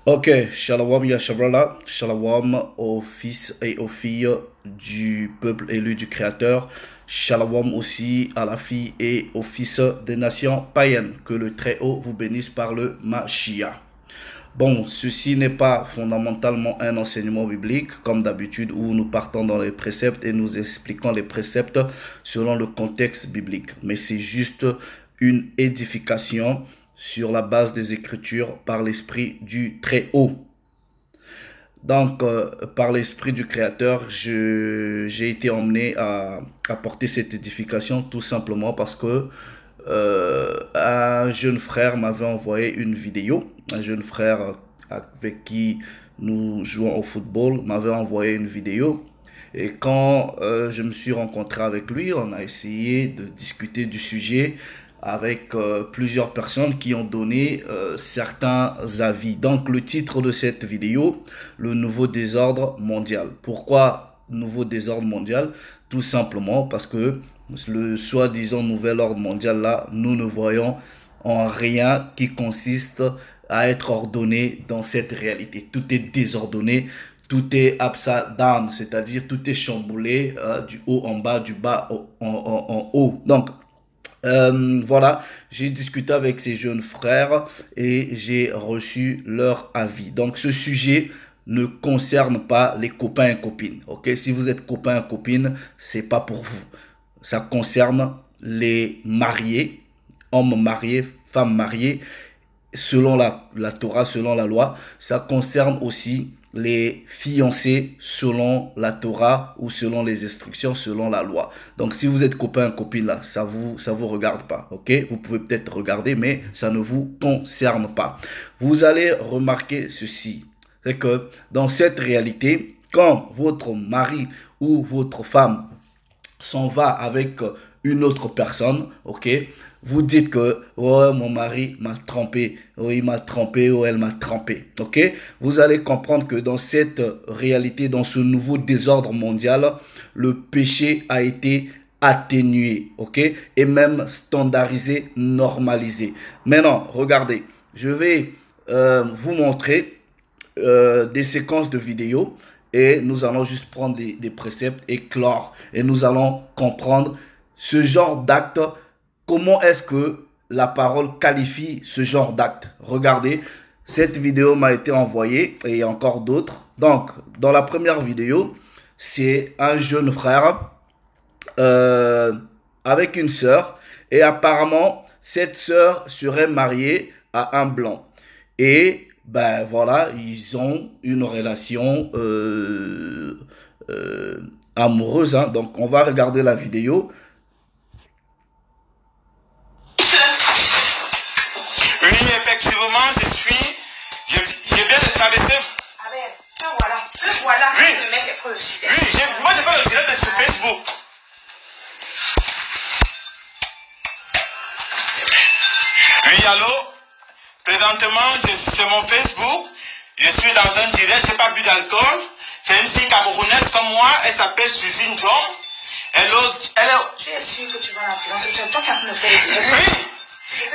Ok, Shalom Yashabrala, Shalom aux fils et aux filles du peuple élu du Créateur, Shalom aussi à la fille et aux fils des nations païennes, que le Très-Haut vous bénisse par le Mashiach. Bon, ceci n'est pas fondamentalement un enseignement biblique, comme d'habitude, où nous partons dans les préceptes et nous expliquons les préceptes selon le contexte biblique. Mais c'est juste une édification sur la base des Écritures par l'Esprit du Très-Haut. Donc, par l'Esprit du Créateur, j'ai été emmené à apporter cette édification tout simplement parce que un jeune frère m'avait envoyé une vidéo. Un jeune frère avec qui nous jouons au football m'avait envoyé une vidéo. Et quand je me suis rencontré avec lui, on a essayé de discuter du sujet avec plusieurs personnes qui ont donné certains avis. Donc le titre de cette vidéo, le nouveau désordre mondial. Pourquoi nouveau désordre mondial? Tout simplement parce que le soi-disant nouvel ordre mondial là, nous ne voyons en rien qui consiste à être ordonné dans cette réalité. Tout est désordonné, tout est upside down, c'est-à-dire tout est chamboulé du haut en bas, du bas en haut. Donc, voilà, j'ai discuté avec ces jeunes frères et j'ai reçu leur avis. Donc, ce sujet ne concerne pas les copains et copines. Ok, si vous êtes copain et copine, c'est pas pour vous. Ça concerne les mariés, hommes mariés, femmes mariées, selon la Torah, selon la loi. Ça concerne aussi les fiancés selon la Torah ou selon les instructions, selon la loi. Donc si vous êtes copain, copine là, ça vous regarde pas, ok? Vous pouvez peut-être regarder, mais ça ne vous concerne pas. Vous allez remarquer ceci, c'est que dans cette réalité, quand votre mari ou votre femme s'en va avec une autre personne, ok? Vous dites que oh, mon mari m'a trompé, oh, il m'a trompé, ou elle m'a trompé, ok? Vous allez comprendre que dans cette réalité, dans ce nouveau désordre mondial, le péché a été atténué, ok? Et même standardisé, normalisé. Maintenant, regardez, je vais vous montrer des séquences de vidéos et nous allons juste prendre des préceptes et clore. Et nous allons comprendre ce genre d'acte. Comment est-ce que la parole qualifie ce genre d'acte? Regardez, cette vidéo m'a été envoyée et il y a encore d'autres. Donc, dans la première vidéo, c'est un jeune frère euh, avec une sœur. Et apparemment, cette sœur serait mariée à un blanc. Et ben voilà, ils ont une relation amoureuse, hein. Donc on va regarder la vidéo. Oui, effectivement, je viens de traverser. Abel, le voilà. Oui. Je mets les preuves. Oui, moi j'ai fait le direct sur Facebook. Oui, allô? Présentement, c'est mon Facebook. Je suis dans un direct, j'ai pas bu d'alcool. C'est une fille camerounaise comme moi, elle s'appelle Suzine John. Elle est... Tu es sûr que tu vas la prison? C'est toi qui as me fait le direct. Oui,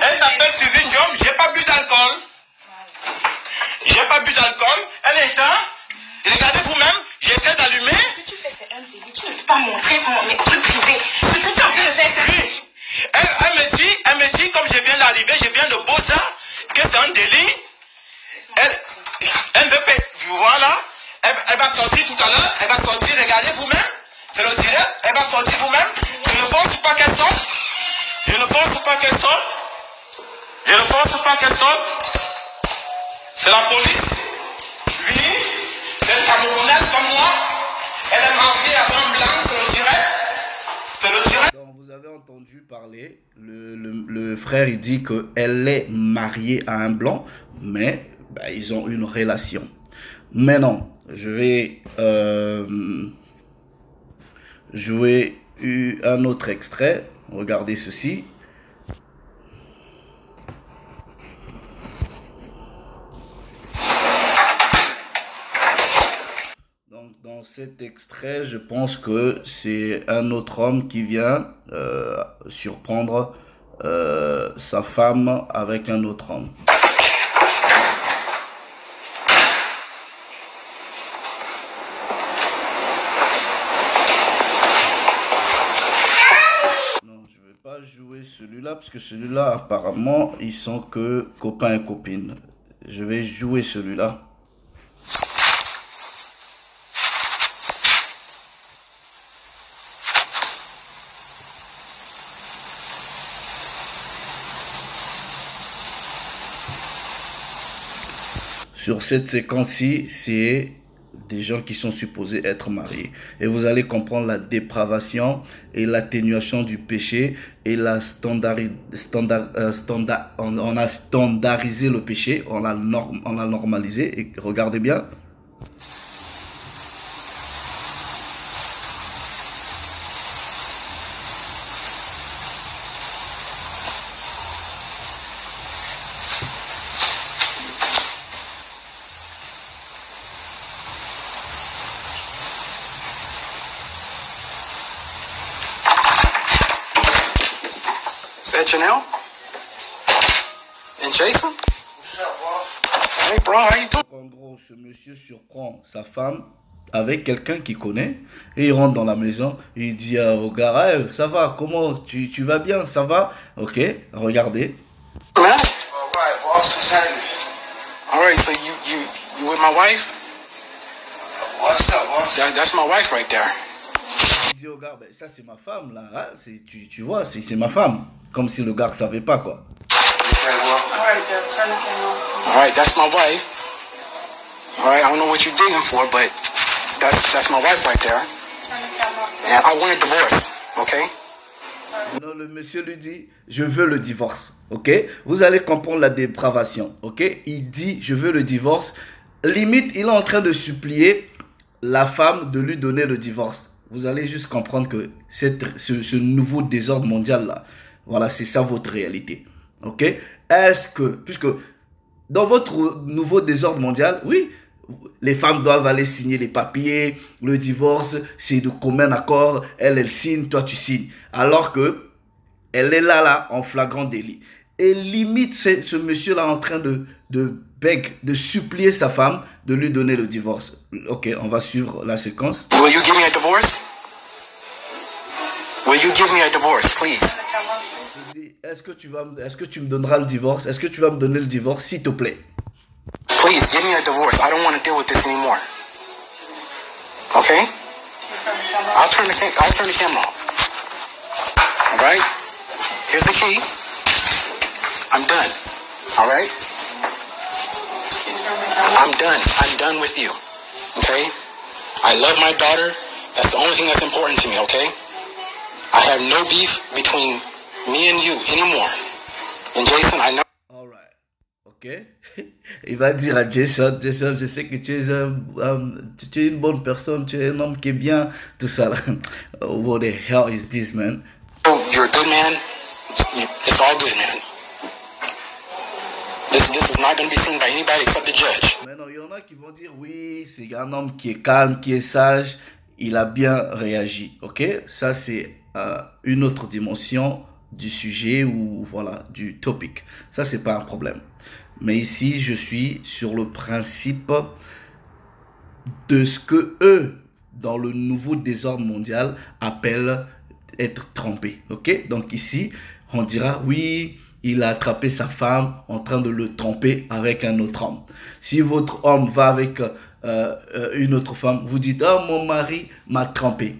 elle s'appelle Suzine John, j'ai pas bu d'alcool. J'ai pas bu d'alcool, elle est éteinte. Regardez vous-même, j'essaie d'allumer. Ce que tu fais, c'est un délit. Tu ne peux pas montrer mes trucs privés. Ce que tu as envie de faire, c'est... Oui. Elle me dit, comme je viens d'arriver, je viens de Bosa, que c'est un délit. Elle veut payer. Voilà. Elle va sortir tout à l'heure. Elle va sortir, regardez vous-même. C'est le direct. Elle va sortir vous-même. Je ne force pas qu'elle sorte. Je ne force pas qu'elle sorte. Je ne force pas qu'elle sorte. C'est la police. Oui. C'est une Camerounaise comme moi. Elle est mariée avec un blanc. C'est le direct. C'est le direct. Donc vous avez entendu parler, le frère il dit qu'elle est mariée à un blanc, mais ben, ils ont une relation. Maintenant, je vais jouer un autre extrait. Regardez ceci. Donc, dans cet extrait, je pense que c'est un autre homme qui vient surprendre sa femme avec un autre homme. celui-là, parce que celui-là, apparemment, ils sont que copains et copines. Je vais jouer celui-là. Sur cette séquence-ci, c'est des gens qui sont supposés être mariés. Et vous allez comprendre la dépravation et l'atténuation du péché et la on a standardisé le péché, on l'a normalisé. Et regardez bien. Is that Janelle? And Jason? Hey bro, how you doing? En gros, ce monsieur surprend sa femme avec quelqu'un qu'il connaît et il rentre dans la maison et il dit au gars, hey, ça va, comment tu vas bien, ça va? Ok, regardez. Man? All right, boss, what's happening? Alright, so you with my wife? What's up, boss? That's my wife right there. Il dit au gars, ben, ça c'est ma femme là, hein? Tu vois, c'est ma femme. Comme si le gars ne savait pas quoi. Okay, well, Alright, Deb, turn the camera on. Alright, that's my wife. Alright, I don't know what you're digging for, but that's my wife right there. Turn the camera off. And I want a divorce, okay? Non, le monsieur lui dit, je veux le divorce, ok? Vous allez comprendre la dépravation, ok? Il dit, je veux le divorce. Limite, il est en train de supplier la femme de lui donner le divorce. Vous allez juste comprendre que ce nouveau désordre mondial là, voilà, c'est ça votre réalité, ok? Est-ce que, puisque dans votre nouveau désordre mondial, oui, les femmes doivent aller signer les papiers, le divorce, c'est de commun accord, elle signe, toi tu signes. Alors que elle est là, en flagrant délit. Et limite, ce monsieur-là en train de supplier sa femme de lui donner le divorce. Ok, on va suivre la séquence. Will you give me a divorce? Will you give me a divorce, please? Turn the camera off, please. Je dis, est-ce que tu me donneras le divorce? Est-ce que tu vas me donner le divorce, s'il te plaît? Please, give me a divorce. I don't want to deal with this anymore. Okay? Turn the camera off. I'll turn the camera off. All right? Here's the key. I'm done. All right? Can you turn the camera off? I'm done. I'm done with you. Okay? I love my daughter. That's the only thing that's important to me, okay? I have no beef between me and you anymore. And Jason, I know. All right. Ok. Il va dire à Jason, je sais que tu es une bonne personne, tu es un homme qui est bien, tout ça là. What the hell is this, man? You're a good man. It's all good, man. This is not going to be seen by anybody except the judge. Maintenant, il y en a qui vont dire, oui, c'est un homme qui est calme, qui est sage, il a bien réagi, ok? Ça, c'est une autre dimension du sujet ou voilà, du topic. Ça, c'est pas un problème. Mais ici, je suis sur le principe de ce que eux, dans le nouveau désordre mondial, appellent être trompé, ok? Donc ici, on dira, oui, il a attrapé sa femme en train de le tromper avec un autre homme. Si votre homme va avec une autre femme, vous dites, oh, mon mari m'a trompé.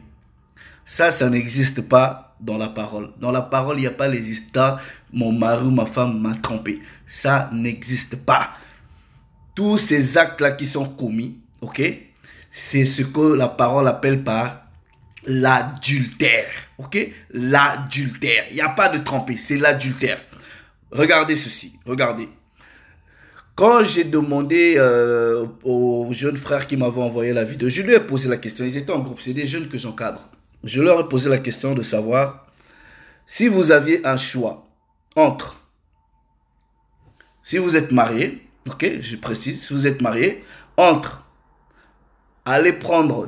Ça n'existe pas dans la parole. Dans la parole, il n'y a pas les histoires, mon mari ou ma femme m'a trompé. Ça n'existe pas. Tous ces actes-là qui sont commis, ok, c'est ce que la parole appelle par l'adultère, ok? L'adultère. Il n'y a pas de tromper, c'est l'adultère. Regardez ceci, regardez. Quand j'ai demandé aux jeunes frères qui m'avaient envoyé la vidéo, je lui ai posé la question, ils étaient en groupe, c'est des jeunes que j'encadre. Je leur ai posé la question de savoir si vous aviez un choix entre, si vous êtes marié, ok, je précise, si vous êtes marié, entre aller prendre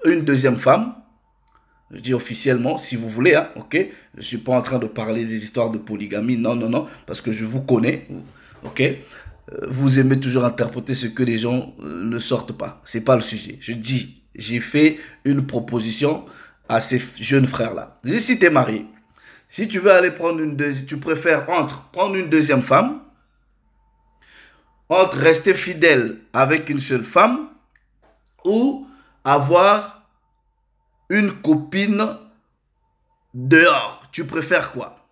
une deuxième femme, je dis officiellement, si vous voulez, hein, ok, je ne suis pas en train de parler des histoires de polygamie, non, non, non, parce que je vous connais, ok, vous aimez toujours interpréter ce que les gens ne sortent pas, c'est pas le sujet. Je dis, j'ai fait une proposition à ces jeunes frères-là. Je dis, si tu es marié, Si tu veux aller prendre tu préfères entre prendre une deuxième femme, entre rester fidèle avec une seule femme, ou avoir une copine dehors. Tu préfères quoi?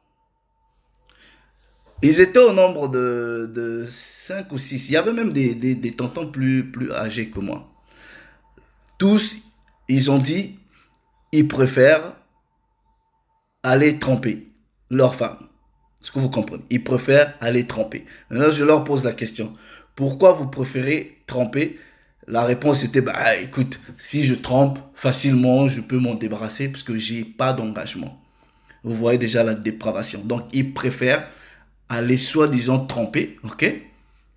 Ils étaient au nombre de 5 ou 6. Il y avait même des tontons plus âgés que moi. Tous, ils ont dit, ils préfèrent aller tromper leur femme. Est-ce que vous comprenez? Ils préfèrent aller tromper. Maintenant, je leur pose la question. Pourquoi vous préférez tromper? La réponse était, bah écoute, si je trompe facilement, je peux m'en débarrasser parce que j'ai pas d'engagement. Vous voyez déjà la dépravation. Donc, ils préfèrent aller soi-disant tromper, ok?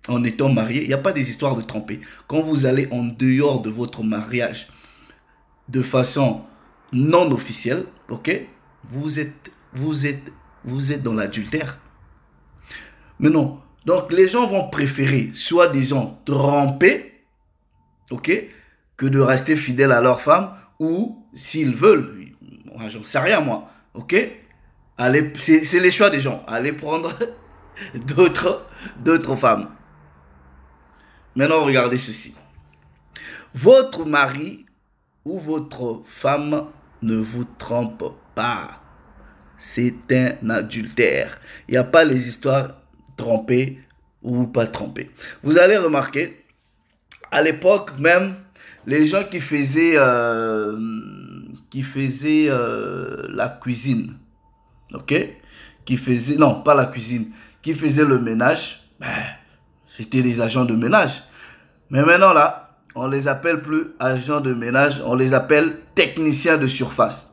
En étant mariés. Il n'y a pas des histoires de tromper. Quand vous allez en dehors de votre mariage de façon non officielle, ok? Vous êtes dans l'adultère. Mais non. Donc, les gens vont préférer, soi-disant, tromper, ok, que de rester fidèles à leur femme, ou, s'ils veulent, moi, j'en sais rien, moi, ok, c'est les choix des gens, aller prendre d'autres femmes. Maintenant, regardez ceci. Votre mari ou votre femme ne vous trompe pas. C'est un adultère. Il n'y a pas les histoires trompées ou pas trompées. Vous allez remarquer, à l'époque même, les gens qui faisaient la cuisine, ok, non, pas la cuisine, qui faisaient le ménage, c'était les agents de ménage. Mais maintenant là, on les appelle plus agents de ménage, on les appelle techniciens de surface.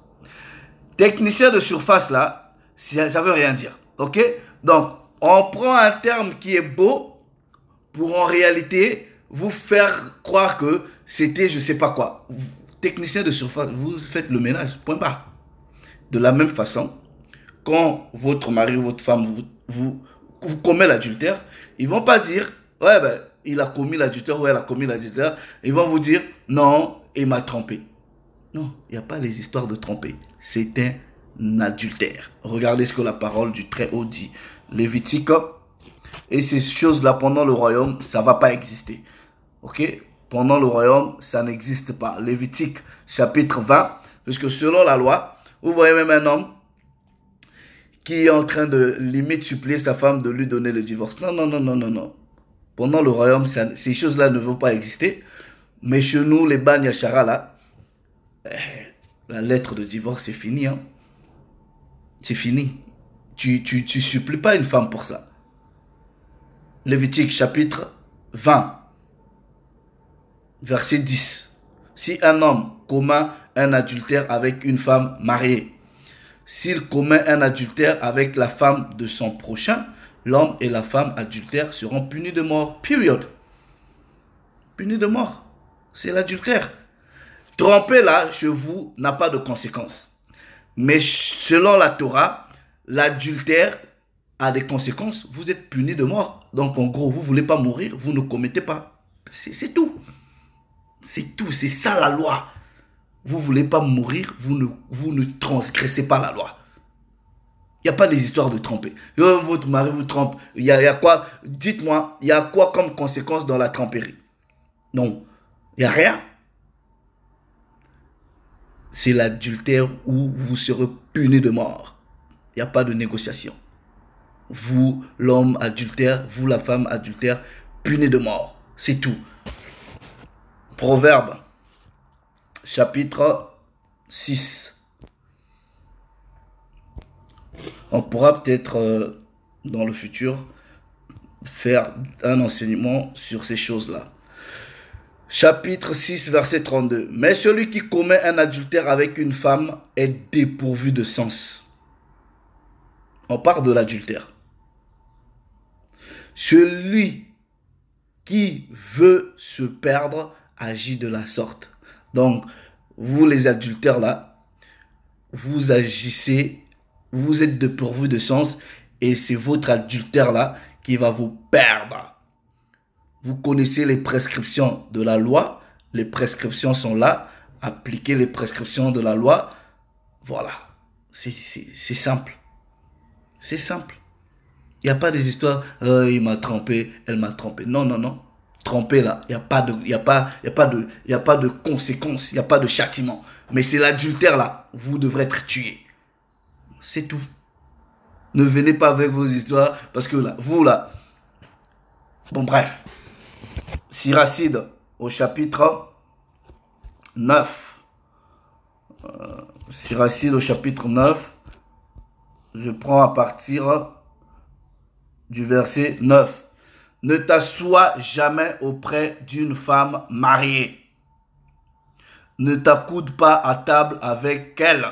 Technicien de surface là, ça veut rien dire, ok? Donc, on prend un terme qui est beau pour en réalité vous faire croire que c'était je sais pas quoi. Technicien de surface, vous faites le ménage, point barre. De la même façon, quand votre mari ou votre femme vous commet l'adultère, ils vont pas dire, ouais ben, il a commis l'adultère ou elle a commis l'adultère. Ils vont vous dire, non, il m'a trompé. Non, il n'y a pas les histoires de tromper. C'est un adultère. Regardez ce que la parole du Très-Haut dit. Lévitique, et ces choses-là pendant le royaume, ça ne va pas exister. Ok? Pendant le royaume, ça n'existe pas. Lévitique, chapitre 20, parce que selon la loi, vous voyez même un homme qui est en train de limite supplier sa femme de lui donner le divorce. Non, non, non, non, non, non. Pendant le royaume, ces choses-là ne vont pas exister. Mais chez nous, les Bani Yachara, là, la lettre de divorce, c'est fini. Hein? C'est fini. Tu supplies pas une femme pour ça. Lévitique, chapitre 20, verset 10. Si un homme commet un adultère avec une femme mariée, s'il commet un adultère avec la femme de son prochain, l'homme et la femme adultère seront punis de mort. Period. Punis de mort. C'est l'adultère. Tromper là, chez vous, n'a pas de conséquences. Mais selon la Torah, l'adultère a des conséquences. Vous êtes puni de mort. Donc en gros, vous ne voulez pas mourir, vous ne commettez pas. C'est tout. C'est tout. C'est ça la loi. Vous ne voulez pas mourir, vous ne transgressez pas la loi. Il n'y a pas des histoires de tromper. Votre mari vous trompe. Il y a quoi? Dites-moi, il y a quoi comme conséquence dans la tromperie? Non. Il n'y a rien. C'est l'adultère où vous serez puni de mort. Il n'y a pas de négociation. Vous, l'homme adultère, vous, la femme adultère, puni de mort. C'est tout. Proverbe, chapitre 6. On pourra peut-être, dans le futur, faire un enseignement sur ces choses-là. Chapitre 6, verset 32. Mais celui qui commet un adultère avec une femme est dépourvu de sens. On parle de l'adultère. Celui qui veut se perdre agit de la sorte. Donc, vous les adultères là, vous agissez, vous êtes dépourvu de sens et c'est votre adultère là qui va vous perdre. Vous connaissez les prescriptions de la loi. Les prescriptions sont là. Appliquez les prescriptions de la loi. Voilà. C'est simple. C'est simple. Il n'y a pas des histoires, il m'a trompé, elle m'a trompé. Non, non, non. Tromper là, il n'y a pas de conséquences, il n'y a pas de châtiment. Mais c'est l'adultère là, vous devrez être tué. C'est tout. Ne venez pas avec vos histoires, parce que là, vous là, bon bref. Siracide au chapitre 9. Siracide au chapitre 9. Je prends à partir du verset 9. Ne t'assois jamais auprès d'une femme mariée. Ne t'accoude pas à table avec elle.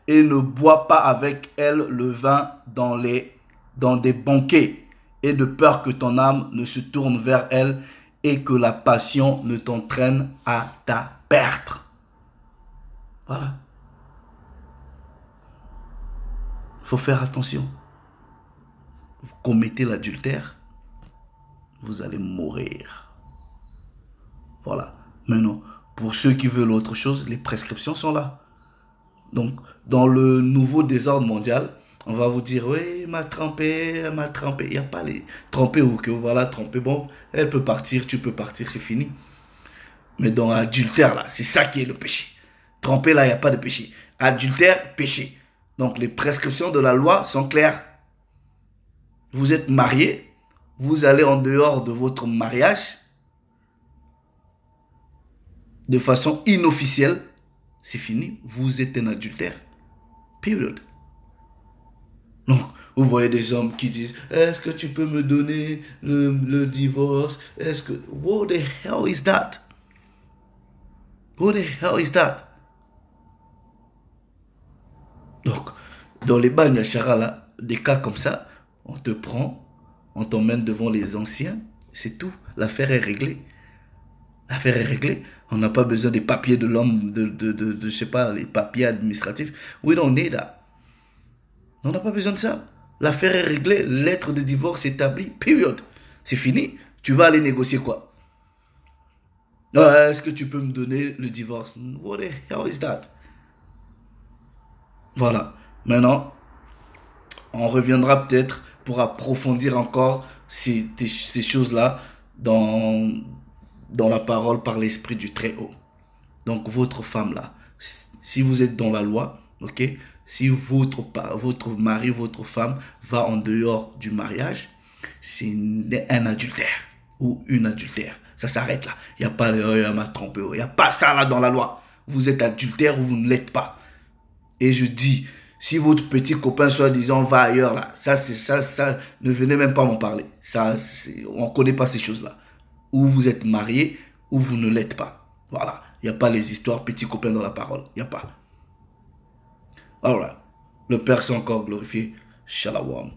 Et ne bois pas avec elle le vin dans des banquets. Et de peur que ton âme ne se tourne vers elle et que la passion ne t'entraîne à ta perte. Voilà. Il faut faire attention. Vous commettez l'adultère, vous allez mourir. Voilà. Maintenant, pour ceux qui veulent autre chose, les prescriptions sont là. Donc, dans le nouveau désordre mondial, on va vous dire, oui, elle m'a trompé. Il n'y a pas les tromper ou que voilà, tromper, bon, elle peut partir, tu peux partir, c'est fini. Mais dans l'adultère, là, c'est ça qui est le péché. Tromper, là, il n'y a pas de péché. Adultère, péché. Donc, les prescriptions de la loi sont claires. Vous êtes marié, vous allez en dehors de votre mariage, de façon inofficielle, c'est fini, vous êtes un adultère. Period. Donc, vous voyez des hommes qui disent, est-ce que tu peux me donner le divorce? Est-ce que... What the hell is that? What the hell is that? Donc, dans les bagnes Chara, là, des cas comme ça, on te prend, on t'emmène devant les anciens, c'est tout. L'affaire est réglée. L'affaire est réglée. On n'a pas besoin des papiers de l'homme, je sais pas, les papiers administratifs. We don't need that. On n'a pas besoin de ça. L'affaire est réglée, lettre de divorce établie, period. C'est fini. Tu vas aller négocier quoi? Est-ce que tu peux me donner le divorce? What the hell is that? Voilà. Maintenant, on reviendra peut-être pour approfondir encore ces choses-là dans la parole par l'Esprit du Très-Haut. Donc, votre femme là, si vous êtes dans la loi, ok, si votre mari, votre femme va en dehors du mariage, c'est un adultère ou une adultère. Ça s'arrête là. Il n'y a pas elle m'a trompé. Il n'y a pas ça là dans la loi. Vous êtes adultère ou vous ne l'êtes pas. Et je dis, si votre petit copain soi-disant va ailleurs là, ça, ne venez même pas m'en parler. Ça, on ne connaît pas ces choses-là. Ou vous êtes marié, ou vous ne l'êtes pas. Voilà. Il n'y a pas les histoires petits copains dans la parole. Il n'y a pas. Alright. Le Père s'est encore glorifié. Shalom.